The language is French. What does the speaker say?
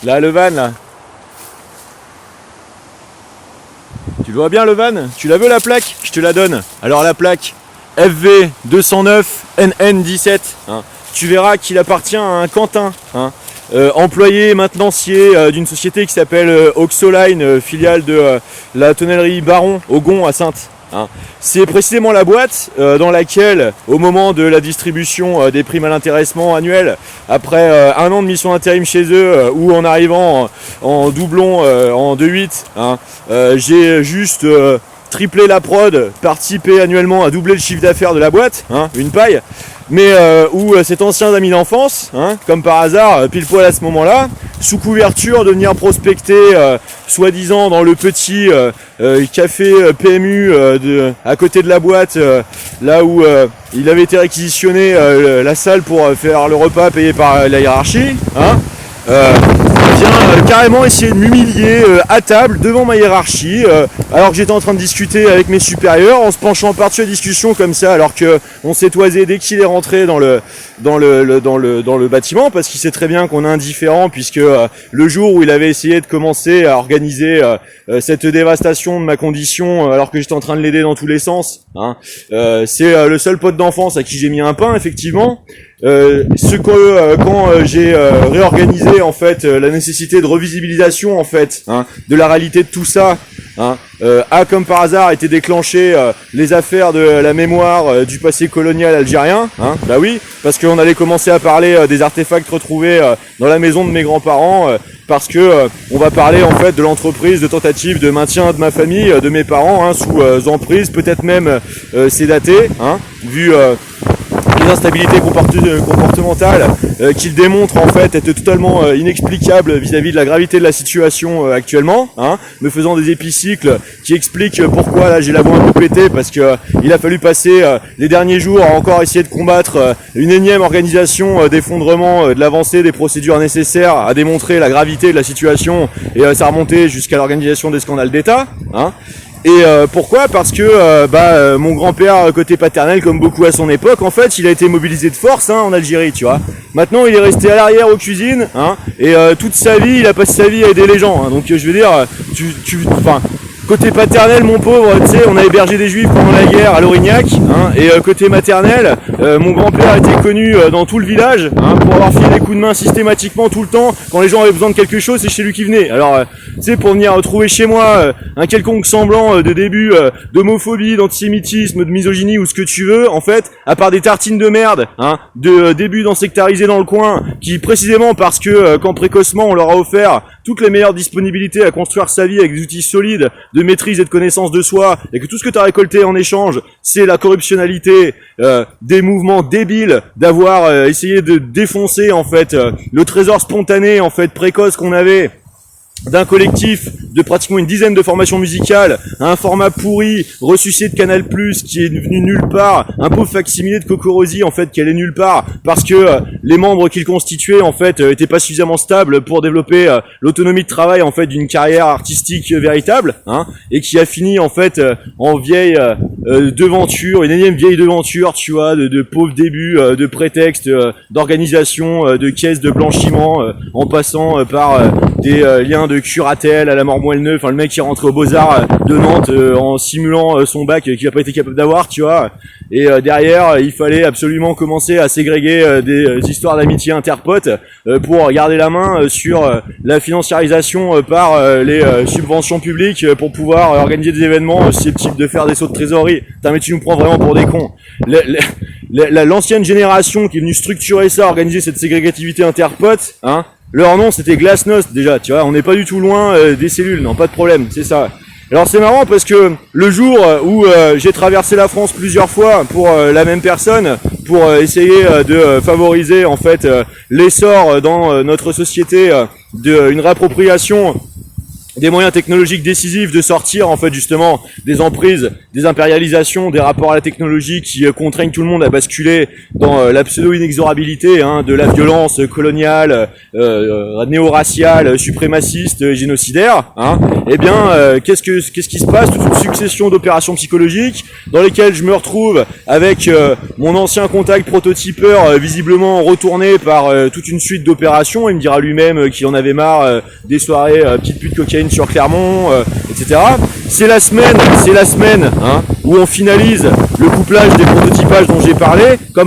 Là, le van, là. Tu le vois bien, le van? Tu la veux, la plaque? Je te la donne. Alors, la plaque FV 209 NN17. Hein. Tu verras qu'il appartient à un Quentin. Hein. Employé maintenancier d'une société qui s'appelle Oxoline, filiale de la tonnellerie Baron au Gond à Saintes. Hein. C'est précisément la boîte dans laquelle, au moment de la distribution des primes à l'intéressement annuel, après un an de mission intérim chez eux, ou en arrivant en doublon en 2-8, hein, j'ai juste triplé la prod, participé annuellement à doubler le chiffre d'affaires de la boîte, hein, une paille, mais où cet ancien ami d'enfance, hein, comme par hasard, pile poil à ce moment-là, sous couverture de venir prospecter, soi-disant dans le petit café PMU à côté de la boîte, là où il avait été réquisitionné la salle pour faire le repas payé par la hiérarchie, hein, vient carrément essayer de m'humilier à table devant ma hiérarchie, alors que j'étais en train de discuter avec mes supérieurs, en se penchant par-dessus la discussion comme ça, alors que on s'est toisé dès qu'il est rentré dans le bâtiment, parce qu'il sait très bien qu'on est indifférent, puisque le jour où il avait essayé de commencer à organiser cette dévastation de ma condition, alors que j'étais en train de l'aider dans tous les sens, hein, c'est le seul pote d'enfance à qui j'ai mis un pain, effectivement. Quand j'ai réorganisé en fait la nécessité de revisibilisation en fait, hein, de la réalité de tout ça, hein, a comme par hasard été déclenché les affaires de la mémoire du passé colonial algérien, hein, bah oui, parce qu'on allait commencer à parler des artefacts retrouvés dans la maison de mes grands-parents, parce que on va parler en fait de l'entreprise de tentative de maintien de ma famille, de mes parents, hein, sous emprise, peut-être même sédatée, hein, vu les instabilités comportementales qu'il démontre en fait être totalement inexplicable vis-à-vis de la gravité de la situation actuellement, hein, me faisant des épicycles qui expliquent pourquoi là j'ai la voix un peu pétée, parce que il a fallu passer les derniers jours à encore essayer de combattre une énième organisation d'effondrement de l'avancée des procédures nécessaires à démontrer la gravité de la situation, et ça remontait jusqu'à l'organisation des scandales d'État, hein. Et pourquoi? Parce que mon grand-père côté paternel, comme beaucoup à son époque, en fait, il a été mobilisé de force, hein, en Algérie, tu vois. Maintenant, il est resté à l'arrière aux cuisines, hein, et toute sa vie, il a passé sa vie à aider les gens. Hein. Donc, je veux dire, côté paternel, mon pauvre, tu sais, on a hébergé des juifs pendant la guerre à Lorignac, hein, et côté maternel, mon grand-père était connu dans tout le village, hein, pour avoir filé des coups de main systématiquement tout le temps. Quand les gens avaient besoin de quelque chose, c'est chez lui qui venait. Alors, tu sais, pour venir trouver chez moi un quelconque semblant de début d'homophobie, d'antisémitisme, de misogynie ou ce que tu veux, en fait, à part des tartines de merde, hein, de début d'ensectarisés dans le coin, qui précisément parce que quand précocement on leur a offert toutes les meilleures disponibilités à construire sa vie avec des outils solides de maîtrise et de connaissance de soi, et que tout ce que tu as récolté en échange, c'est la corruptionnalité, des mouvements débiles, d'avoir essayé de défoncer en fait le trésor spontané en fait précoce qu'on avait d'un collectif de pratiquement une dizaine de formations musicales, à un format pourri, ressuscité de Canal+, qui est venu nulle part, un pauvre facsimilé de Cocorosi, en fait, qui allait nulle part, parce que les membres qu'il constituait, en fait, étaient pas suffisamment stables pour développer l'autonomie de travail, en fait, d'une carrière artistique véritable, hein, et qui a fini, en fait, en vieille devanture, une énième vieille devanture, tu vois, de pauvres débuts, de prétextes, d'organisation, de caisses de blanchiment, en passant par des liens de curatelle à la mort moelle-neuve, enfin le mec qui est rentré aux Beaux-Arts de Nantes en simulant son bac qu'il n'a pas été capable d'avoir, tu vois. Et derrière, il fallait absolument commencer à ségréguer des histoires d'amitié interpotes pour garder la main sur la financiarisation par les subventions publiques pour pouvoir organiser des événements susceptibles de faire des sauts de trésorerie. Putain, mais tu nous prends vraiment pour des cons. L'ancienne génération qui est venue structurer ça, organiser cette ségrégativité interpote, hein, leur nom c'était Glasnost déjà, tu vois, on n'est pas du tout loin des cellules, non, pas de problème, c'est ça. Alors c'est marrant parce que le jour où j'ai traversé la France plusieurs fois pour la même personne, pour essayer de favoriser en fait l'essor dans notre société d'une réappropriation des moyens technologiques décisifs de sortir en fait justement des emprises, des impérialisations, des rapports à la technologie qui contraignent tout le monde à basculer dans la pseudo-inexorabilité de la violence coloniale, néo-raciale, suprémaciste, génocidaire. Eh bien, qu'est-ce qui se passe? Toute une succession d'opérations psychologiques dans lesquelles je me retrouve avec mon ancien contact prototypeur visiblement retourné par toute une suite d'opérations. Il me dira lui-même qu'il en avait marre des soirées petites putes cocaïne sur Clermont, etc. C'est la semaine où on finalise le couplage des prototypages dont j'ai parlé, comme